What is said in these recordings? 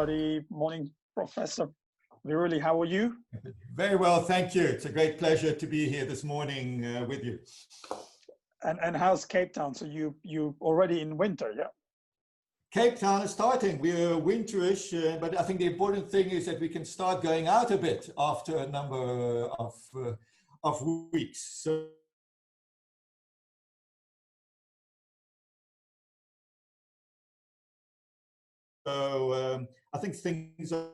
everybody. Morning, Professor Viruli. How are you? Very well, thank you. It's a great pleasure to be here this morning with you. And how's Cape Town? So you already in winter, yeah? Cape Town is starting. We're winterish, but I think the important thing is that we can start going out a bit after a number of weeks. So I think things are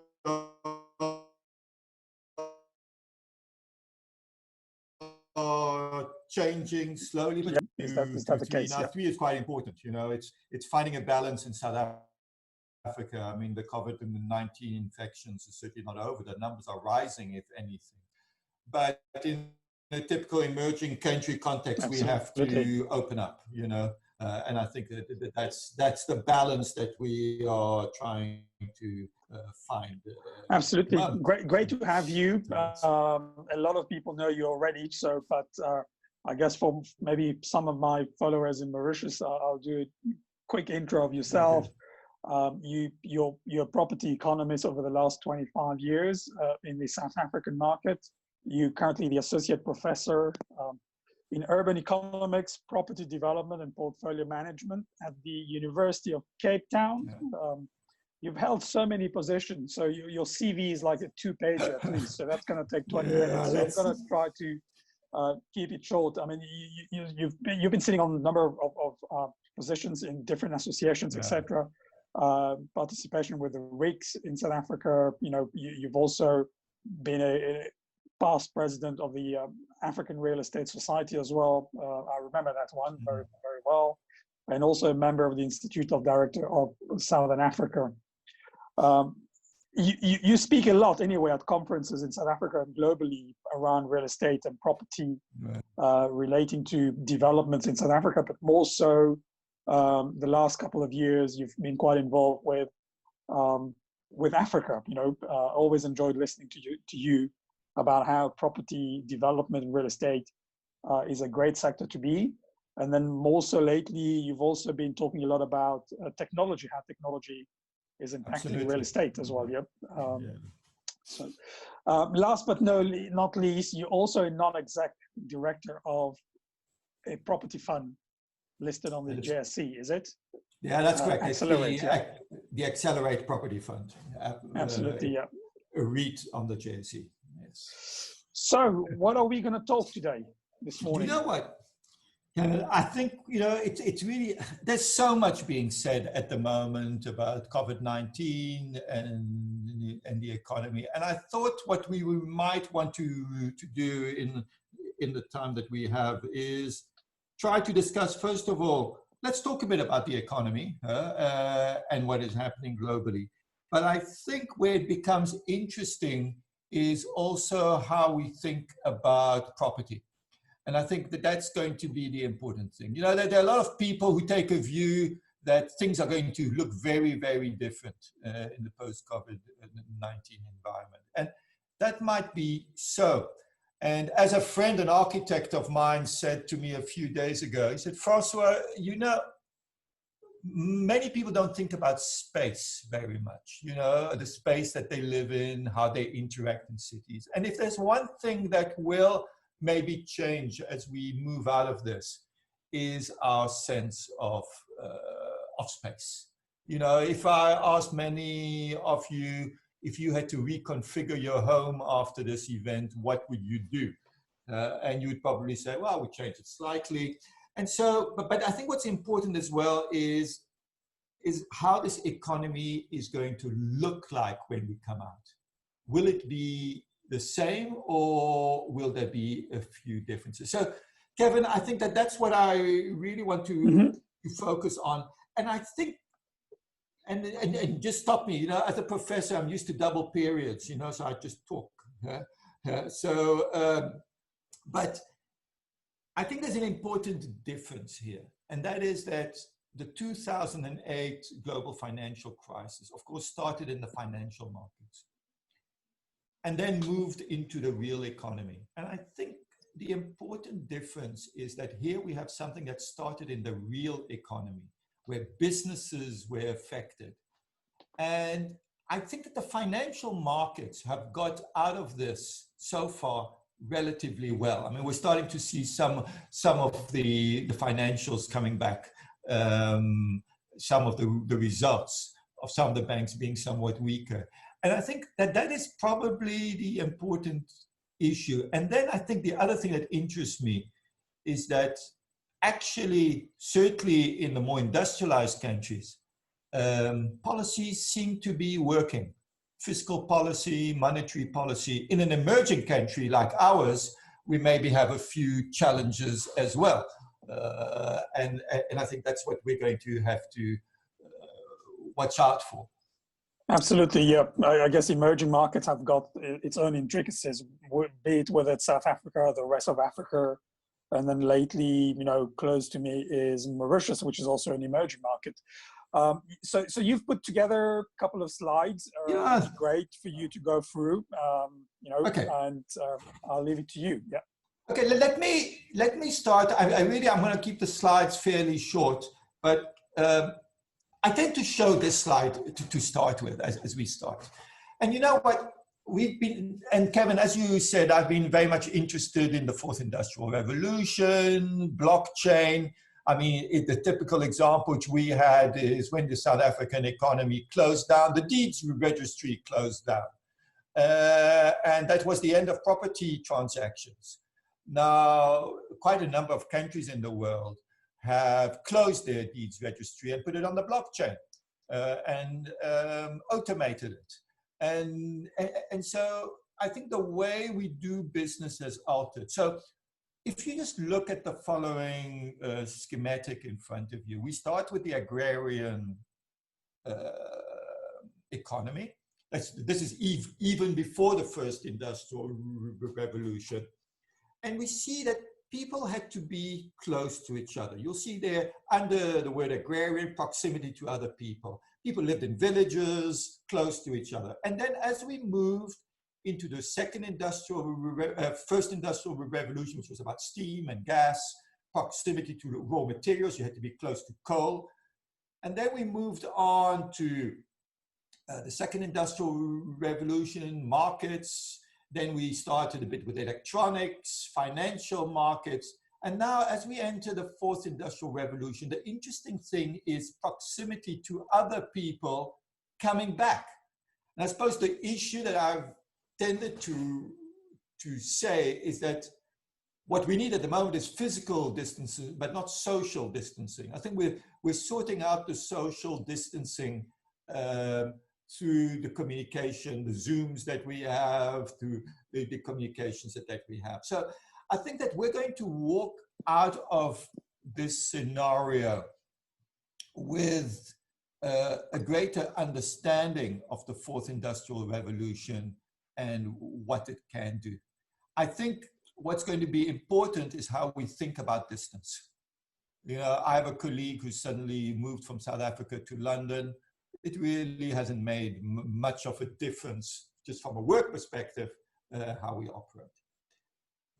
changing slowly, but is that the case? now, yeah. 3 is quite important. You know, it's finding a balance in South Africa. I mean, the COVID-19 infections are certainly not over. The numbers are rising, if anything. But in a typical emerging country context, Absolutely. we have to open up, you know. And I think that's the balance that we are trying to find. Absolutely, great to have you. A lot of people know you already, but I guess for maybe some of my followers in Mauritius, I'll do a quick intro of yourself. You're a property economist over the last 25 years in the South African market. You're currently the associate professor in urban economics, property development, and portfolio management at the University of Cape Town. You've held so many positions, so your CV is like a 2-pager at least. So that's going to take 20 minutes. So I'm going to try to keep it short. I mean, you've been sitting on a number of positions in different associations, etc. Participation with the RICS in South Africa. You know, you've also been a past president of the African Real Estate Society as well. I remember that one very, very well. And also a member of the Institute of Director of Southern Africa. You speak a lot anyway at conferences in South Africa and globally around real estate and property relating to developments in South Africa, but more so the last couple of years you've been quite involved with Africa. You know, always enjoyed listening to you about how property development and real estate is a great sector to be. And then more so lately, you've also been talking a lot about technology, how technology is impacting real estate as well. Yep. So, last but not least, you're also a non-exec director of a property fund listed on the JSE, is it? Yeah, that's correct. Accelerate, the Accelerate Property Fund. Absolutely, yeah. A REIT on the JSE. Yes. So, what are we going to talk today, this morning? You know what? I think, you know, it's really, there's so much being said at the moment about COVID-19 and the economy. And I thought what we might want to do in the time that we have is try to discuss, first of all, let's talk a bit about the economy and what is happening globally. But I think where it becomes interesting is also how we think about property. And I think that that's going to be the important thing. You know, there are a lot of people who take a view that things are going to look very, very different in the post-COVID-19 environment. And that might be so. And as a friend, an architect of mine said to me a few days ago, he said, Francois, you know, many people don't think about space very much, you know, the space that they live in, how they interact in cities. And if there's one thing that will maybe change as we move out of this, is our sense of space. You know, if I asked many of you, if you had to reconfigure your home after this event, what would you do? And you would probably say, well, we change it slightly. And so, but I think what's important as well is how this economy is going to look like when we come out. Will it be the same, or will there be a few differences? So, Kevin, I think that's what I really want to focus on. And I think, and just stop me, you know, as a professor, I'm used to double periods, you know, so I just talk. But I think there's an important difference here, and that is that the 2008 global financial crisis, of course, started in the financial markets and then moved into the real economy. And I think the important difference is that here we have something that started in the real economy, where businesses were affected. And I think that the financial markets have got out of this so far relatively well. I mean, we're starting to see some of the financials coming back, some of the results of some of the banks being somewhat weaker. And I think that that is probably the important issue. And then I think the other thing that interests me is that actually, certainly in the more industrialized countries, policies seem to be working. Fiscal policy, monetary policy. In an emerging country like ours, we maybe have a few challenges as well. And I think that's what we're going to have to watch out for. Absolutely, yeah. I guess emerging markets have got its own intricacies, be it whether it's South Africa or the rest of Africa. And then lately, you know, close to me is Mauritius, which is also an emerging market. So you've put together a couple of slides. Yeah. It'd be great for you to go through, you know, okay. And I'll leave it to you. Yeah. Okay, let me start. I'm going to keep the slides fairly short, but I tend to show this slide to start with as we start. And you know what? We've been, and Kevin, as you said, I've been very much interested in the fourth industrial revolution, blockchain. I mean, the typical example which we had is when the South African economy closed down, the deeds registry closed down. And that was the end of property transactions. Now, quite a number of countries in the world have closed their deeds registry and put it on the blockchain and automated it. And so I think the way we do business has altered. So if you just look at the following schematic in front of you, we start with the agrarian economy. This is even before the first industrial revolution. And we see that people had to be close to each other. You'll see there under the word agrarian, proximity to other people. People lived in villages, close to each other. And then as we moved into the first industrial revolution, which was about steam and gas, proximity to raw materials, you had to be close to coal. And then we moved on to the second industrial revolution, markets. Then we started a bit with electronics, financial markets. And now as we enter the fourth industrial revolution, the interesting thing is proximity to other people coming back. And I suppose the issue that I've tended to say is that what we need at the moment is physical distancing, but not social distancing. I think we're sorting out the social distancing through the communication, the Zooms that we have, through the communications that we have. So I think that we're going to walk out of this scenario with a greater understanding of the fourth industrial revolution and what it can do. I think what's going to be important is how we think about distance. You know, I have a colleague who suddenly moved from South Africa to London. It really hasn't made much of a difference, just from a work perspective, how we operate.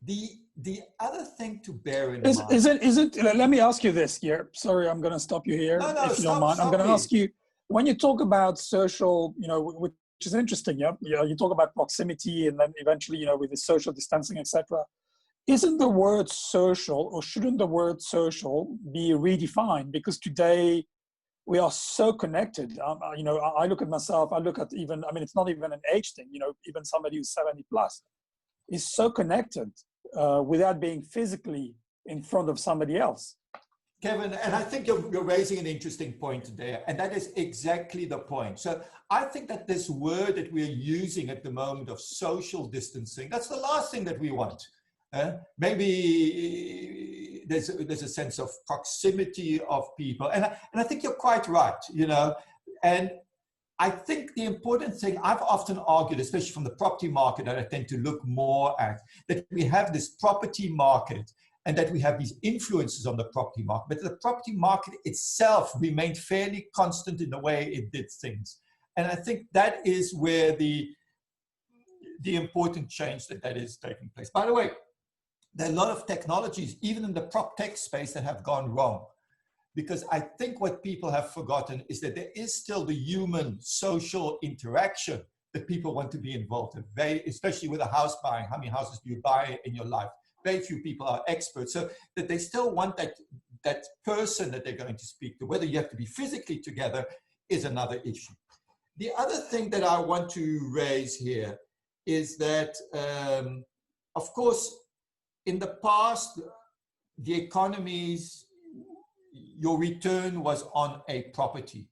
The other thing to bear in mind is it? Let me ask you this here. Sorry, I'm going to stop you here. No, if you don't mind. I'm going to ask you, when you talk about social, you know, which is interesting, yeah, you talk about proximity, and then eventually, you know, with the social distancing, etc. Isn't the word social, or shouldn't the word social be redefined? Because today we are so connected. You know, I look at myself. I look at even. I mean, it's not even an age thing. You know, even somebody who's 70 plus is so connected without being physically in front of somebody else. Kevin, and I think you're raising an interesting point there, and that is exactly the point. So I think that this word that we're using at the moment of social distancing, that's the last thing that we want. Maybe there's a sense of proximity of people, and I think you're quite right, you know, and I think the important thing, I've often argued, especially from the property market that I tend to look more at, that we have this property market and that we have these influences on the property market, but the property market itself remained fairly constant in the way it did things. And I think that is where the important change that is taking place. By the way, there are a lot of technologies, even in the prop tech space, that have gone wrong. because I think what people have forgotten is that there is still the human social interaction that people want to be involved in, especially with a house buying. How many houses do you buy in your life? Very few people are experts, so that they still want that person that they're going to speak to. Whether you have to be physically together is another issue. The other thing that I want to raise here is that, of course, in the past, the economies, your return was on a property.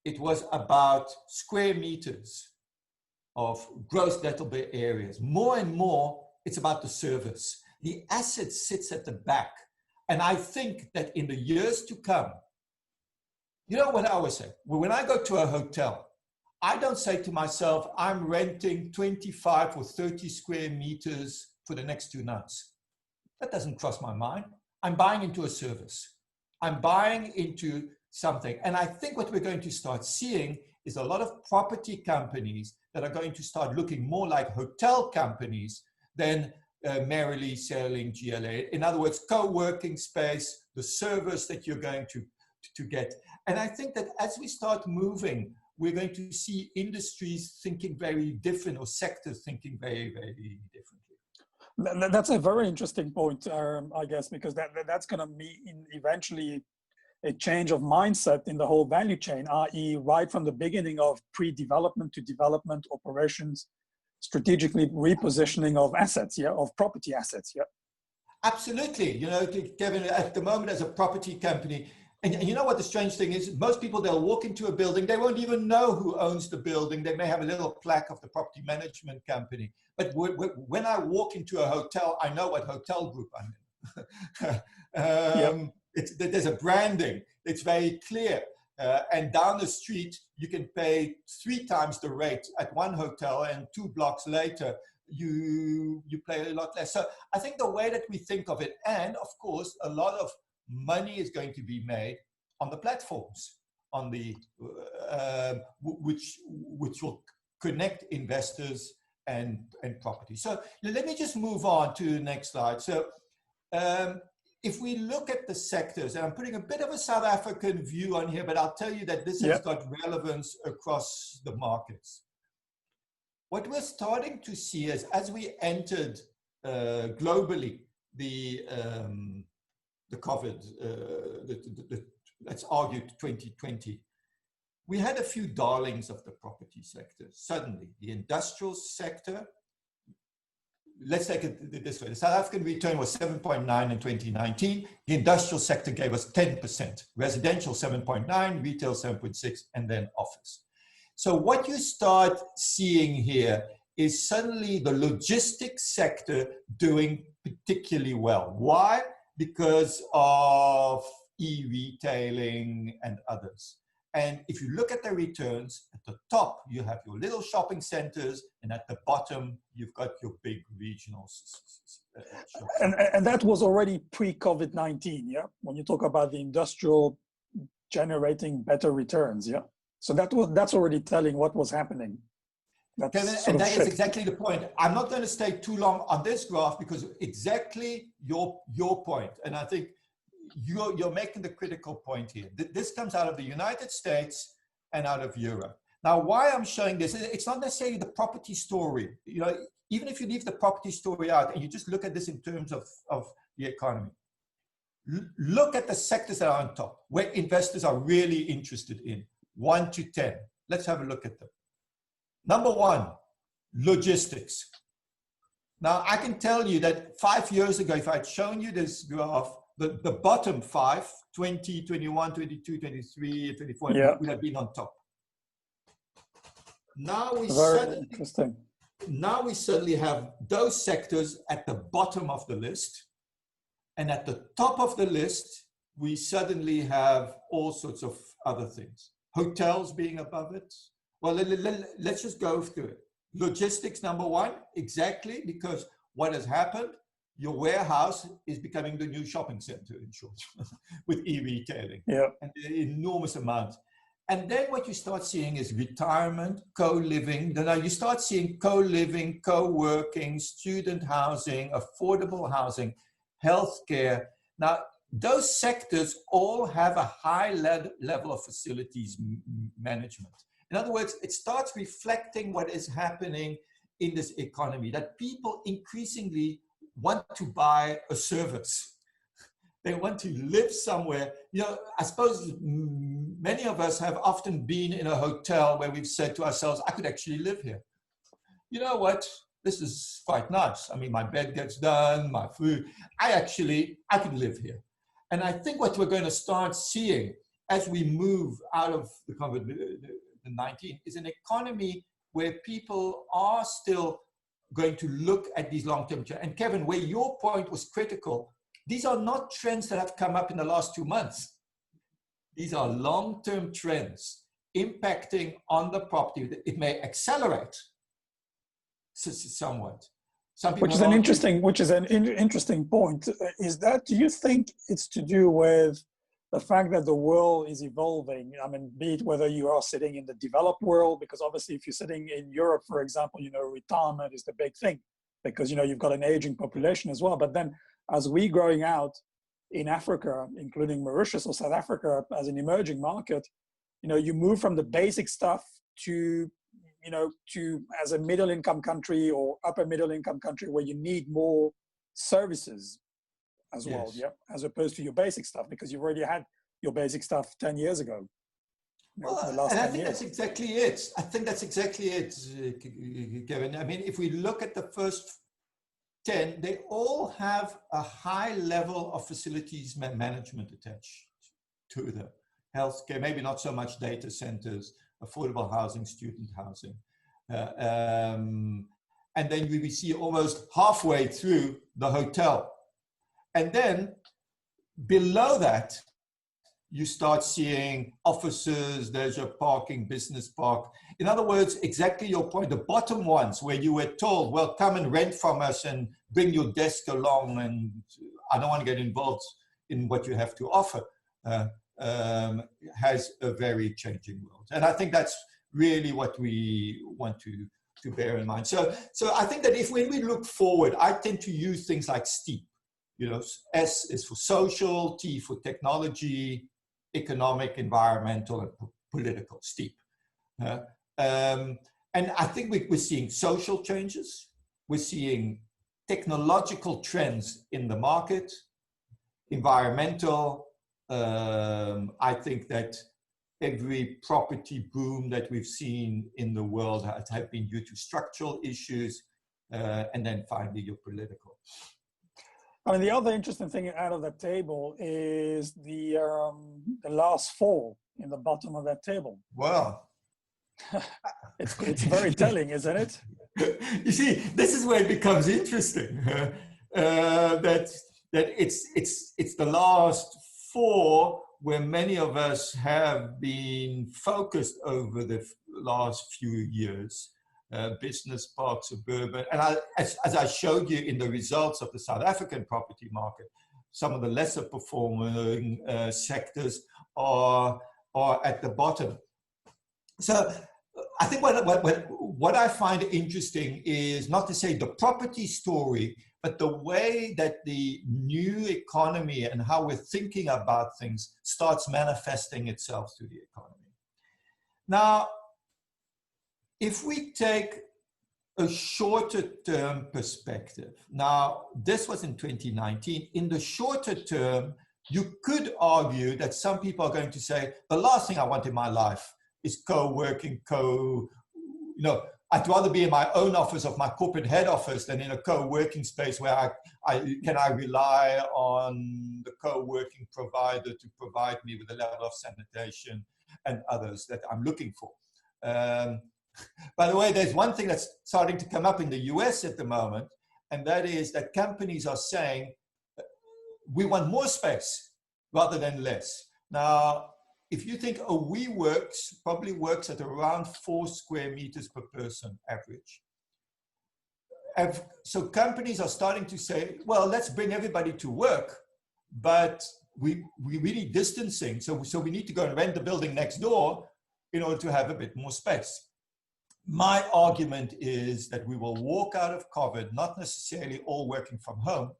It was about square meters of gross lettable areas. More and more, it's about the service. The asset sits at the back. And I think that in the years to come, you know what I always say? When I go to a hotel, I don't say to myself, I'm renting 25 or 30 square meters for the next 2 nights. That doesn't cross my mind. I'm buying into a service. I'm buying into something. And I think what we're going to start seeing is a lot of property companies that are going to start looking more like hotel companies than merely selling GLA. In other words, co-working space, the service that you're going to get. And I think that as we start moving, we're going to see industries thinking very different, or sectors thinking very, very differently. That's a very interesting point, I guess, because that's going to mean eventually a change of mindset in the whole value chain, i.e. right from the beginning of pre-development to development operations, strategically repositioning of assets, of property assets, Absolutely. You know, Kevin, at the moment as a property company, and you know what the strange thing is? Most people, they'll walk into a building, they won't even know who owns the building. They may have a little plaque of the property management company. But when I walk into a hotel, I know what hotel group I'm in. There's a branding. It's very clear. And down the street, you can pay 3 times the rate at one hotel, and 2 blocks later, you pay a lot less. So I think the way that we think of it, and of course, a lot of money is going to be made on the platforms, on the which will connect investors and property. So let me just move on to the next slide. So if we look at the sectors, and I'm putting a bit of a South African view on here, but I'll tell you that this has got relevance across the markets. What we're starting to see is, as we entered globally the COVID, let's argue 2020, we had a few darlings of the property sector. Suddenly, the industrial sector, let's take it this way. The South African return was 7.9 in 2019. The industrial sector gave us 10%. Residential 7.9, retail 7.6, and then office. So what you start seeing here is suddenly the logistics sector doing particularly well. Why? Because of e-retailing and others. And if you look at the returns, at the top, you have your little shopping centers, and at the bottom, you've got your big regional and that was already pre-COVID-19, when you talk about the industrial generating better returns, So that's already telling what was happening. And that is exactly the point. I'm not going to stay too long on this graph, because exactly your point, and I think you're making the critical point here. This comes out of the United States and out of Europe. Now, why I'm showing this, it's not necessarily the property story. You know, even if you leave the property story out and you just look at this in terms of the economy, look at the sectors that are on top, where investors are really interested in, 1 to 10. Let's have a look at them. Number 1, logistics. Now, I can tell you that 5 years ago, if I'd shown you this graph, the bottom 5, 20, 21, 22, 23, 24, would have been on top. Now we suddenly have those sectors at the bottom of the list. And at the top of the list, we suddenly have all sorts of other things. Hotels being above it. Well, let's just go through it. Logistics, number 1, exactly, because what has happened, your warehouse is becoming the new shopping center, in short, with e-retailing. And enormous amounts. And then what you start seeing is retirement, co-living. Now you start seeing co-living, co-working, student housing, affordable housing, healthcare. Now, those sectors all have a high level of facilities management. In other words, it starts reflecting what is happening in this economy, that people increasingly want to buy a service. They want to live somewhere. You know, I suppose many of us have often been in a hotel where we've said to ourselves, I could actually live here. You know what? This is quite nice. I mean, my bed gets done, my food. I can live here. And I think what we're going to start seeing as we move out of the COVID-19 is an economy where people are still going to look at these long-term trends. And Kevin, where your point was critical, these are not trends that have come up in the last 2 months. These are long-term trends impacting on the property. It may accelerate somewhat. Which is an interesting point. Is that, do you think it's to do with the fact that the world is evolving? I mean, be it whether you are sitting in the developed world, because obviously if you're sitting in Europe, for example, you know, retirement is the big thing because, you know, you've got an aging population as well. But then as we growing out in Africa, including Mauritius or South Africa as an emerging market, you know, you move from the basic stuff to, you know, to as a middle income country or upper middle income country where you need more services as well, yeah, as opposed to your basic stuff, because you've already had your basic stuff 10 years ago. You know, well, and I think that's exactly it. I think that's exactly it, Kevin. I mean, if we look at the first 10, they all have a high level of facilities management attached to them. Healthcare, maybe not so much data centers, affordable housing, student housing. And then we see almost halfway through the hotel. And then below that, you start seeing offices, leisure parking, business park. In other words, exactly your point, the bottom ones where you were told, well, come and rent from us and bring your desk along, and I don't want to get involved in what you have to offer, has a very changing world. And I think that's really what we want to bear in mind. So I think that when we look forward, I tend to use things like STEEP. You know, S is for social, T for technology, economic, environmental, and political, STEEP. And I think we're seeing social changes. We're seeing technological trends in the market, environmental. I think that every property boom that we've seen in the world has been due to structural issues, and then finally your political. I mean, the other interesting thing out of that table is the last four in the bottom of that table. Wow. It's very telling, isn't it? You see, this is where it becomes interesting. That it's the last four where many of us have been focused over the last few years. Business park, suburban, and as I showed you in the results of the South African property market, some of the lesser performing sectors are at the bottom. So I think what I find interesting is not to say the property story, but the way that the new economy and how we're thinking about things starts manifesting itself through the economy. Now, if we take a shorter term perspective, now this was in 2019, in the shorter term, you could argue that some people are going to say, the last thing I want in my life is co-working, I'd rather be in my own office of my corporate head office than in a co-working space where I rely on the co-working provider to provide me with the level of sanitation and others that I'm looking for. By the way, there's one thing that's starting to come up in the US at the moment, and that is that companies are saying, we want more space rather than less. Now, if you think a WeWorks probably works at around 4 square meters per person average. So companies are starting to say, well, let's bring everybody to work, but we need distancing. So we need to go and rent the building next door in order to have a bit more space. My argument is that we will walk out of COVID, not necessarily all working from home,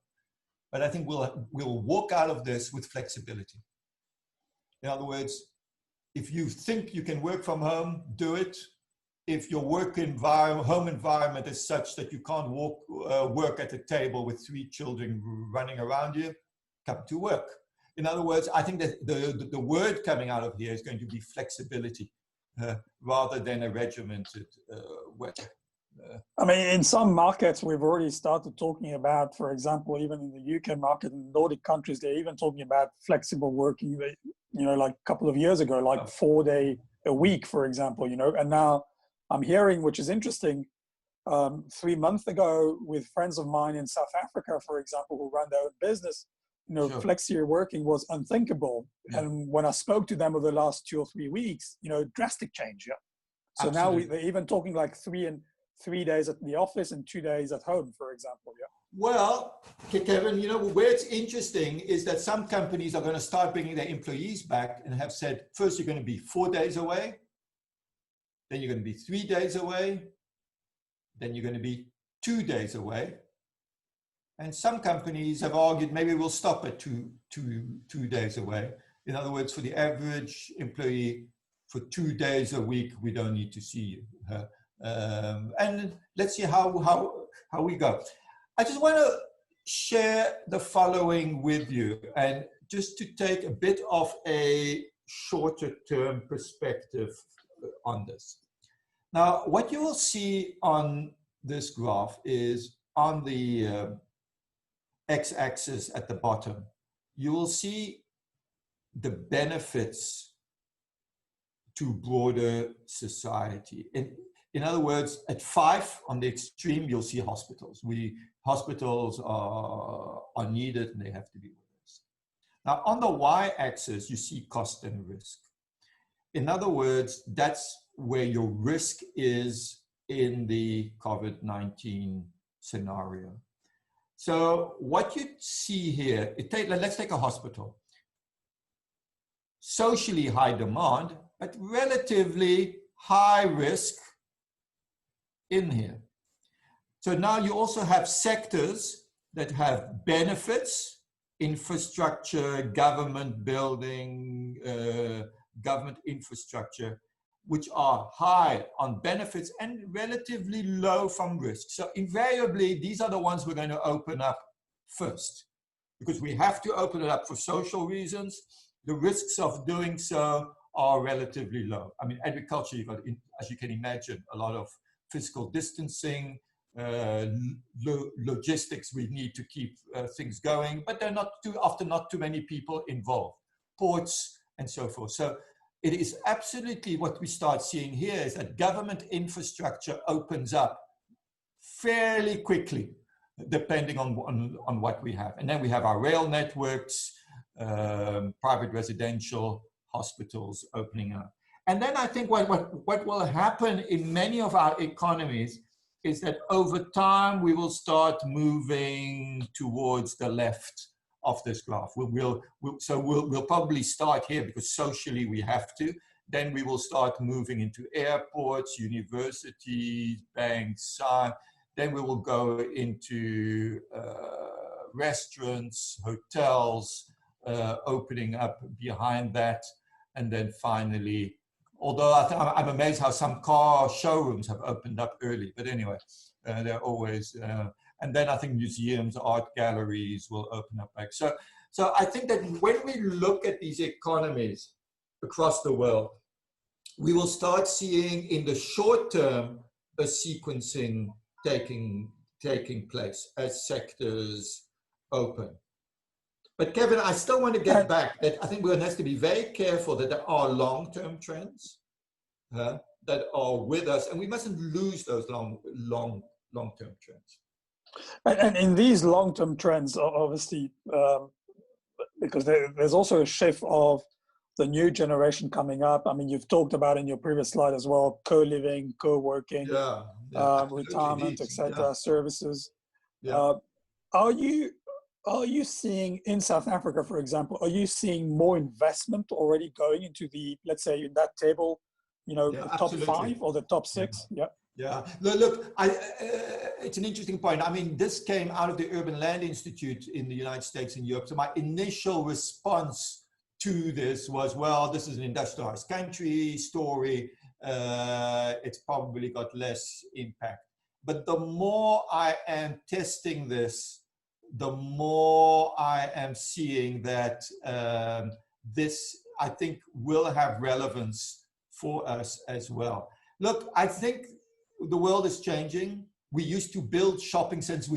but I think we'll walk out of this with flexibility. In other words, if you think you can work from home, do it. If your home environment is such that you can't work at a table with 3 children running around you, come to work. In other words, I think that the word coming out of here is going to be flexibility rather than a regimented way. I mean, in some markets, we've already started talking about, for example, even in the UK market, in Nordic countries, they're even talking about flexible working, you know, like a couple of years ago, like 4 day a week, for example, you know, and now I'm hearing, which is interesting, 3 months ago with friends of mine in South Africa, for example, who run their own business, you know, Sure. flexi working was unthinkable. Yeah. And when I spoke to them over the last 2 or 3 weeks, you know, drastic change. Yeah. So Absolutely. now they're even talking like 3 days at the office and 2 days at home, for example. Yeah. Well, Kevin, you know, where it's interesting is that some companies are going to start bringing their employees back and have said, first, you're going to be 4 days away. Then you're going to be 3 days away. Then you're going to be 2 days away. And some companies have argued maybe we'll stop at two days away. In other words, for the average employee, for 2 days a week, we don't need to see you. And let's see how we go. I just want to share the following with you, and just to take a bit of a shorter term perspective on this. Now, what you will see on this graph is on the x-axis at the bottom, you will see the benefits to broader society. In other words, at 5 on the extreme, you'll see hospitals. Hospitals are needed and they have to be with us. Now, on the y-axis, you see cost and risk. In other words, that's where your risk is in the COVID-19 scenario. So what you see here, let's take a hospital. Socially high demand, but relatively high risk in here. So now you also have sectors that have benefits, infrastructure, government building, government infrastructure, which are high on benefits and relatively low from risk. So invariably, these are the ones we're going to open up first, because we have to open it up for social reasons. The risks of doing so are relatively low. I mean, agriculture, you've got, as you can imagine, a lot of physical distancing, logistics, we need to keep things going, but they're often not too many people involved. Ports and so forth. So it is absolutely what we start seeing here is that government infrastructure opens up fairly quickly, depending on what we have. And then we have our rail networks, private residential, hospitals opening up. And then I think what will happen in many of our economies is that over time we will start moving towards the left of this graph. We'll probably start here because socially we have to. Then we will start moving into airports, universities, banks. Then we will go into restaurants, hotels, opening up behind that. And then finally, although I'm amazed how some car showrooms have opened up early, but anyway, they're always, and then I think museums, art galleries will open up back. So I think that when we look at these economies across the world, we will start seeing in the short term a sequencing taking place as sectors open. But Kevin, I still want to get back that I think we have to be very careful that there are long-term trends that are with us, and we mustn't lose those long-term trends. And in these long-term trends, obviously, because there's also a shift of the new generation coming up. I mean, you've talked about in your previous slide as well, co-living, co-working, retirement, etc., services. Yeah. Are you seeing in South Africa, for example, are you seeing more investment already going into the, let's say, in that table, you know, the top 5 or the top 6? Yeah, look, it's an interesting point. I mean, this came out of the Urban Land Institute in the United States and Europe. So my initial response to this was, well, this is an industrialized country story. It's probably got less impact. But the more I am testing this, the more I am seeing that this, I think, will have relevance for us as well. Look, I think the world is changing. We used to build shopping centers.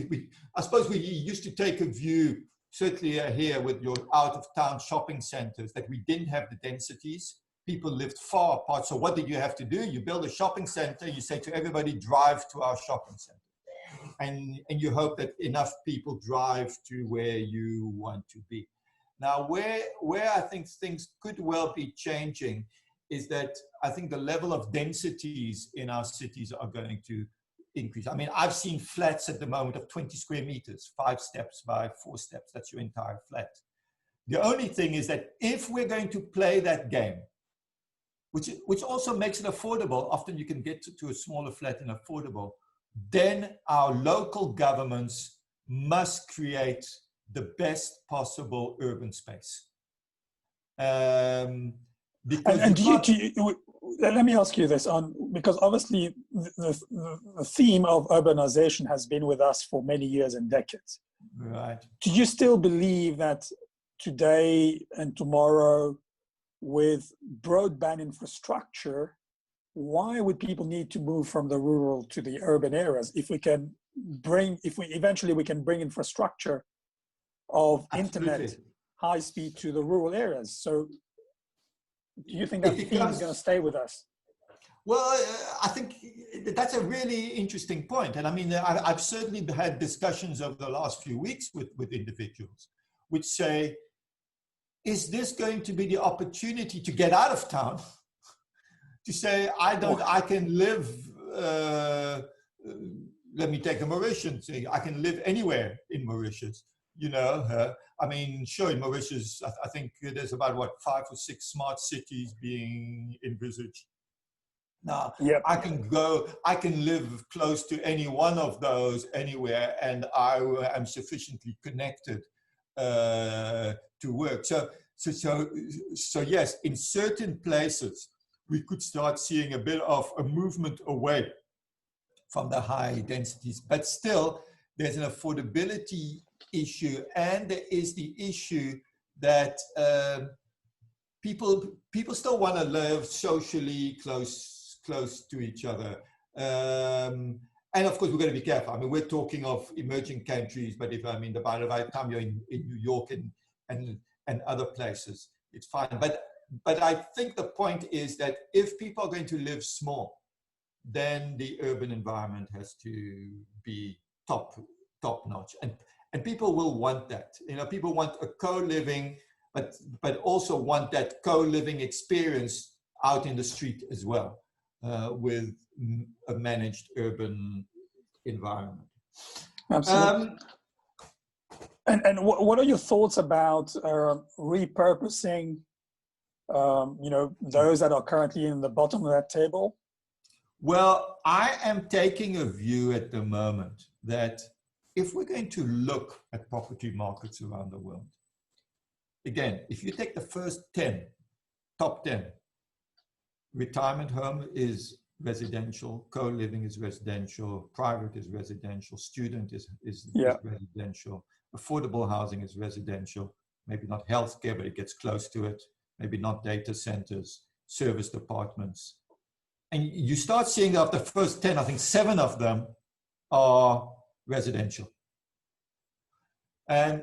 I suppose we used to take a view, certainly here with your out-of-town shopping centers, that we didn't have the densities. People lived far apart. So what did you have to do? You build a shopping center. You say to everybody, drive to our shopping center. And you hope that enough people drive to where you want to be. Now, where I think things could well be changing is that I think the level of densities in our cities are going to increase. I mean, I've seen flats at the moment of 20 square meters, 5 steps by 4 steps. That's your entire flat. The only thing is that if we're going to play that game, which also makes it affordable, often you can get to a smaller flat and affordable, then our local governments must create the best possible urban space. Because let me ask you this, because obviously the theme of urbanization has been with us for many years and decades. Right. Do you still believe that today and tomorrow, with broadband infrastructure, why would people need to move from the rural to the urban areas if we eventually can bring infrastructure of internet high speed to the rural areas? So do you think that theme is going to stay with us? Well, I think that's a really interesting point. And I mean, I've certainly had discussions over the last few weeks with individuals which say, is this going to be the opportunity to get out of town? To say, I can live, let me take a Mauritius, I can live anywhere in Mauritius, you know. I mean, sure, in Mauritius, I think there's about, 5 or 6 smart cities being envisaged. Now, yep. I can live close to any one of those anywhere, and I am sufficiently connected to work. So yes, in certain places, we could start seeing a bit of a movement away from the high densities, but still there's an affordability issue, and there is the issue that people still want to live socially close to each other. And of course, we're going to be careful. I mean, we're talking of emerging countries, but by the time you're in New York and other places, it's fine. But I think the point is that if people are going to live small, then the urban environment has to be top notch, and people will want that. You know, people want a co-living, but also want that co-living experience out in the street as well, with a managed urban environment. Absolutely. And what are your thoughts about repurposing, those that are currently in the bottom of that table? Well, I am taking a view at the moment that if we're going to look at property markets around the world, again, if you take the first top 10, retirement home is residential, co-living is residential, private is residential, student is residential, affordable housing is residential, maybe not healthcare, but it gets close to it, maybe not data centers, service departments. And you start seeing of the first 10, I think 7 of them are residential. And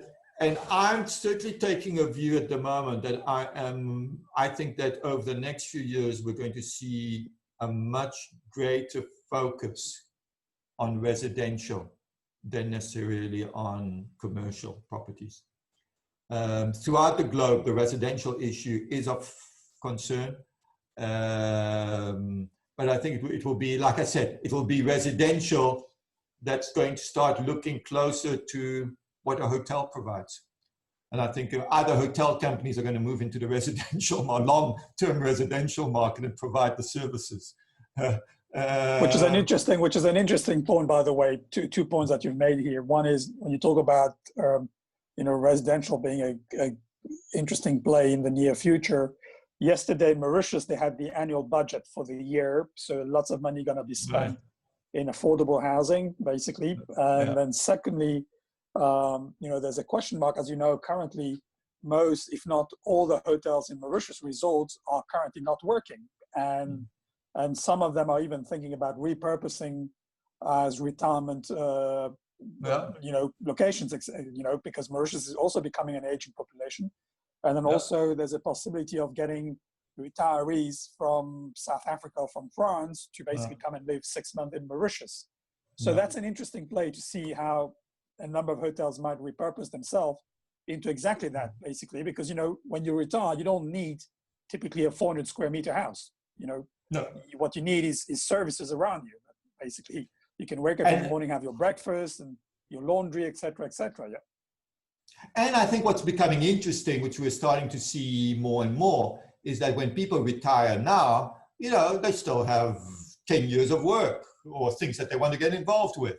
I'm certainly taking a view at the moment that I think that over the next few years, we're going to see a much greater focus on residential than necessarily on commercial properties. Throughout the globe, the residential issue is of concern. But I think it will be, like I said, it will be residential that's going to start looking closer to what a hotel provides. And I think other hotel companies are going to move into the residential, long-term residential market and provide the services Which is an interesting point, by the way. Two points that you've made here. One is when you talk about residential being a interesting play in the near future. Yesterday, Mauritius, they had the annual budget for the year, so lots of money going to be spent in affordable housing, basically. And then secondly, there's a question mark, as you know, currently most, if not all, the hotels in Mauritius resorts are currently not working, and some of them are even thinking about repurposing as retirement, locations, because Mauritius is also becoming an aging population. And then also there's a possibility of getting retirees from South Africa or from France to basically come and live 6 months in Mauritius. So that's an interesting play to see how a number of hotels might repurpose themselves into exactly that, basically, because, when you retire, you don't need typically a 400 square meter house. What you need is services around you. Basically, you can wake up in the morning, have your breakfast and your laundry, etc., etc. And I think what's becoming interesting, which we're starting to see more and more, is that when people retire now, they still have 10 years of work or things that they want to get involved with.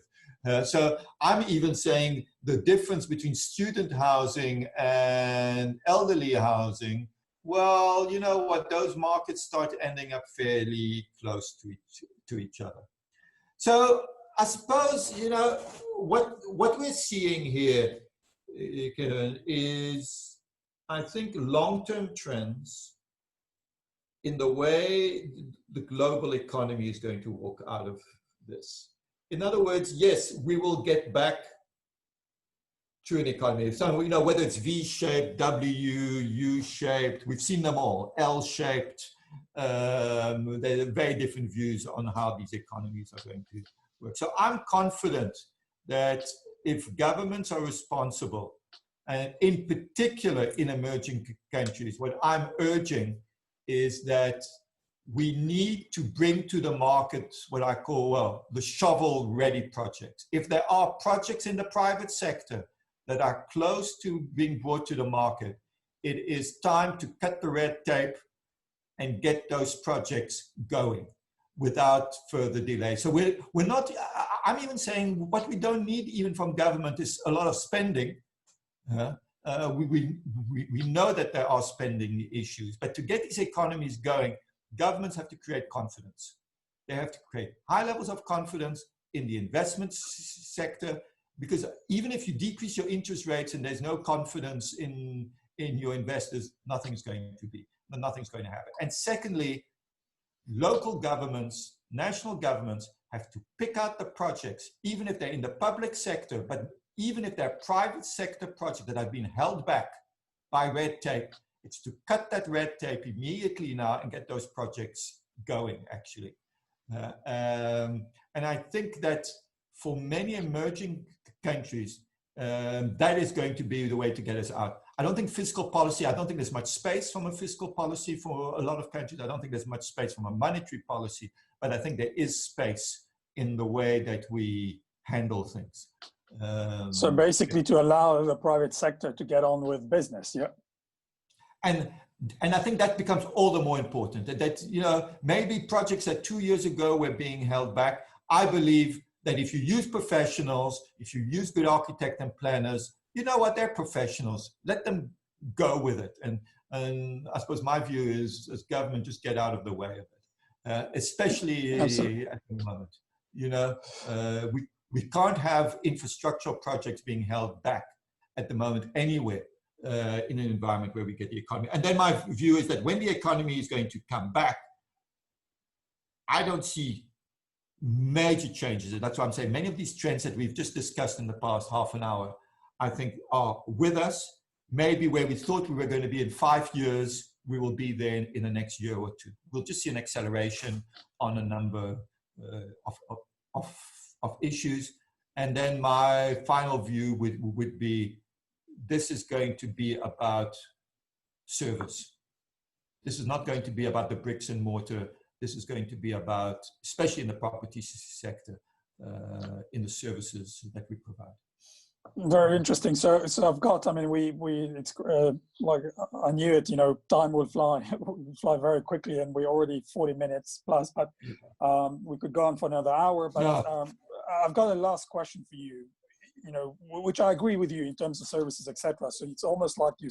So I'm even saying the difference between student housing and elderly housing, well, you know what, those markets start ending up fairly close to each other. So I suppose, what we're seeing here is, I think, long-term trends in the way the global economy is going to walk out of this. In other words, yes, we will get back to an economy. So, whether it's V-shaped, W, U-shaped, we've seen them all, L-shaped. There are very different views on how these economies are going to work. So I'm confident that if governments are responsible, and in particular in emerging countries, what I'm urging is that we need to bring to the market what I call, the shovel-ready projects. If there are projects in the private sector that are close to being brought to the market, it is time to cut the red tape and get those projects going without further delay. So we're not, I'm even saying what we don't need even from government is a lot of spending. We know that there are spending issues, but to get these economies going, governments have to create confidence. They have to create high levels of confidence in the investment sector, because even if you decrease your interest rates and there's no confidence in your investors, nothing's going to happen. And secondly, local governments, national governments have to pick out the projects, even if they're in the public sector, but even if they're private sector projects that have been held back by red tape. It's to cut that red tape immediately now and get those projects going, actually. And I think that for many emerging countries, that is going to be the way to get us out. I don't think fiscal policy, I don't think there's much space from a fiscal policy for a lot of countries. I don't think there's much space from a monetary policy, but I think there is space in the way that we handle things. So basically to allow the private sector to get on with business, yeah. And I think that becomes all the more important, that maybe projects that 2 years ago were being held back. I believe that if you use professionals, if you use good architects and planners, you know what, they're professionals. Let them go with it. And I suppose my view is, as government, just get out of the way of it, especially Absolutely. at the moment. We can't have infrastructural projects being held back at the moment anywhere in an environment where we get the economy. And then my view is that when the economy is going to come back, I don't see major changes. And that's why I'm saying many of these trends that we've just discussed in the past half an hour, I think are with us. Maybe where we thought we were going to be in 5 years, we will be there in the next year or two. We'll just see an acceleration on a number of issues. And then my final view would be, this is going to be about service. This is not going to be about the bricks and mortar. This is going to be about, especially in the property sector, in the services that we provide. Very interesting. So I've got. I mean, it's like I knew it. You know, time will fly, will fly very quickly, and we're already 40 minutes plus. But we could go on for another hour. But I've got a last question for you. You know, which I agree with you in terms of services, etc. So it's almost like you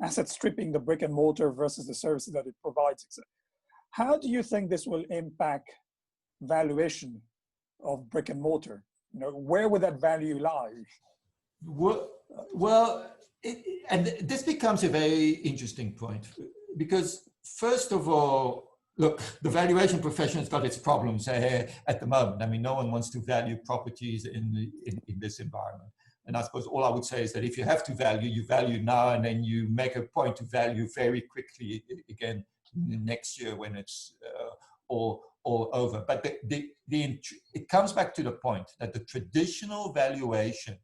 asset stripping the brick and mortar versus the services that it provides. Etc. How do you think this will impact valuation of brick and mortar? You know, where would that value lie? Well, and this becomes a very interesting point because, first of all, look, the valuation profession has got its problems at the moment. I mean, no one wants to value properties in this environment. And I suppose all I would say is that if you have to value, you value now, and then you make a point to value very quickly again next year when it's all over. But it comes back to the point that the traditional valuation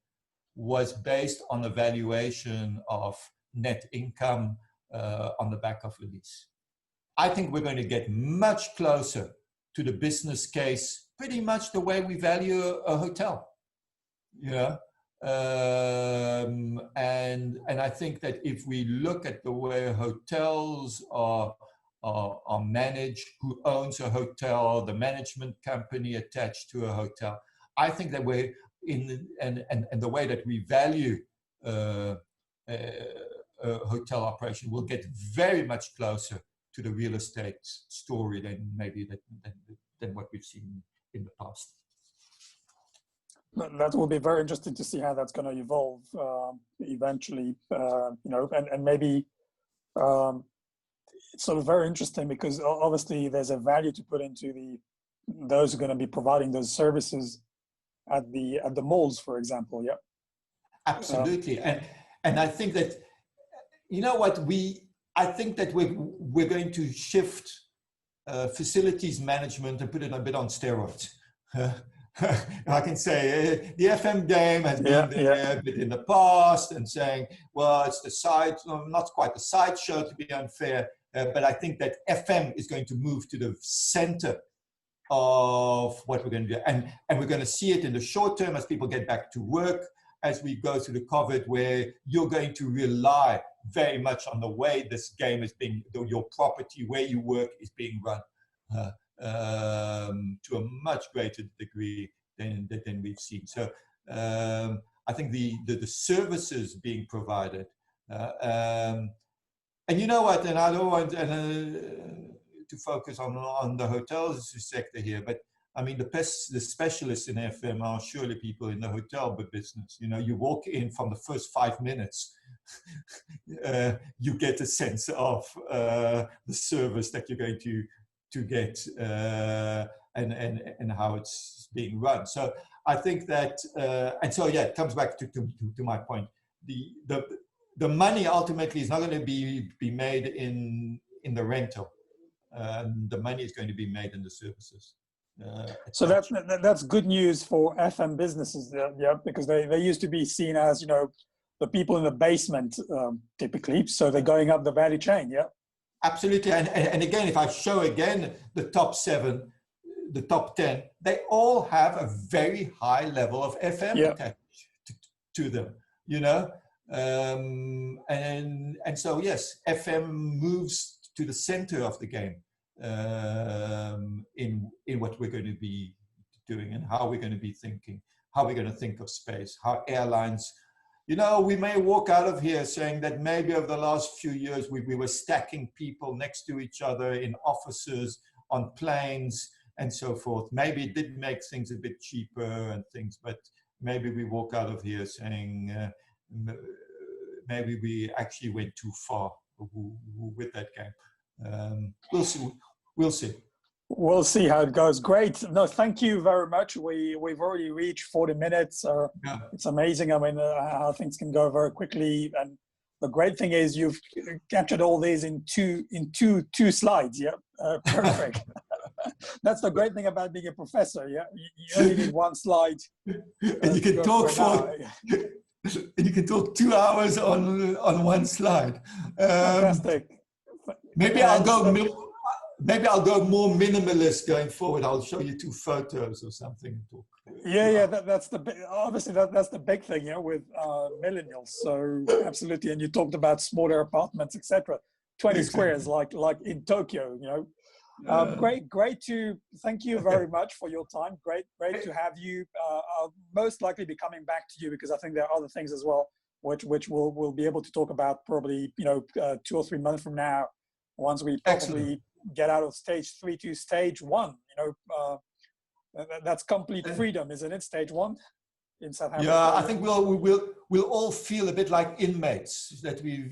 was based on the valuation of net income on the back of a lease. I think we're going to get much closer to the business case, pretty much the way we value a hotel. Yeah. And I think that if we look at the way hotels are managed, who owns a hotel, the management company attached to a hotel, I think that we're and the way that we value a hotel operation will get very much closer to the real estate story than what we've seen in the past. That will be very interesting to see how that's going to evolve eventually, you know, and maybe it's sort of very interesting because obviously there's a value to put into those who are going to be providing those services at the malls, for example. Yeah, absolutely. And I think that, you know what, I think that we're going to shift facilities management and put it a bit on steroids. I can say the FM game has been there a bit in the past, and saying, well, it's not quite the sideshow to be unfair, but I think that FM is going to move to the center of what we're going to do. And we're going to see it in the short term as people get back to work, as we go through the COVID, where you're going to rely very much on the way this game is being, your property, where you work is being run to a much greater degree than we've seen. So I think the services being provided, and you know what, and I don't want to focus on the hotels sector here, but I mean, the specialists in FM are surely people in the hotel business. You know, you walk in, from the first 5 minutes, you get a sense of the service that you're going to get and how it's being run. So I think that, and so yeah, it comes back to my point. The money ultimately is not going to be made in the rental. The money is going to be made in the services. So that's good news for FM businesses, yeah, because they used to be seen as, you know, the people in the basement typically. So they're going up the value chain, yeah. Absolutely, and again, if I show again the top 7, the top 10, they all have a very high level of FM attached to them, you know, and so yes, FM moves to the center of the game. In what we're going to be doing and how we're going to be thinking, how we're going to think of space, how airlines, you know, we may walk out of here saying that maybe over the last few years we were stacking people next to each other in offices, on planes and so forth. Maybe it did make things a bit cheaper and things, but maybe we walk out of here saying maybe we actually went too far with that game. We'll see. We'll see how it goes. Great. No, thank you very much. We've already reached 40 minutes. It's amazing. I mean, how things can go very quickly. And the great thing is you've captured all these in two slides. Yeah, perfect. That's the great thing about being a professor. Yeah, you only need one slide. And you can talk and you can talk 2 hours on one slide. Fantastic. Maybe I'll go more minimalist going forward. I'll show you 2 photos or something and talk. Yeah, that's the big, obviously that's the big thing, with millennials. So absolutely, and you talked about smaller apartments, etc. 20 squares, Exactly. like in Tokyo. Great to thank you Okay. very much for your time. Great to have you. I'll most likely be coming back to you because I think there are other things as well, which we'll be able to talk about probably 2 or 3 months from now, once we Excellent. probably get out of stage 3 to stage 1. That's complete Uh, freedom, isn't it? Stage 1 in South Yeah, Africa. I think we'll all feel a bit like inmates that we've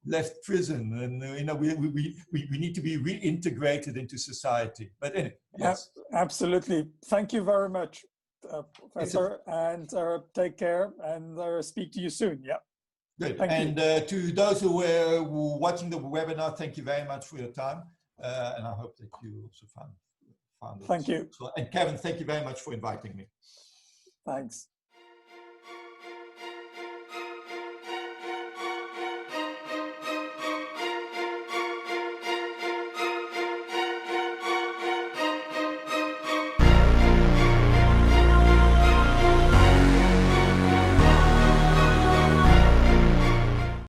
left prison, and we need to be reintegrated into society. But anyway, Yeah, yes, absolutely. Thank you very much, it's a Professor, and take care, and speak to you soon. Yeah, good. thank you. And to those who were watching the webinar, thank you very much for your time, and I hope that you also found it Thank you. useful. And Kevin, thank you very much for inviting me. Thanks.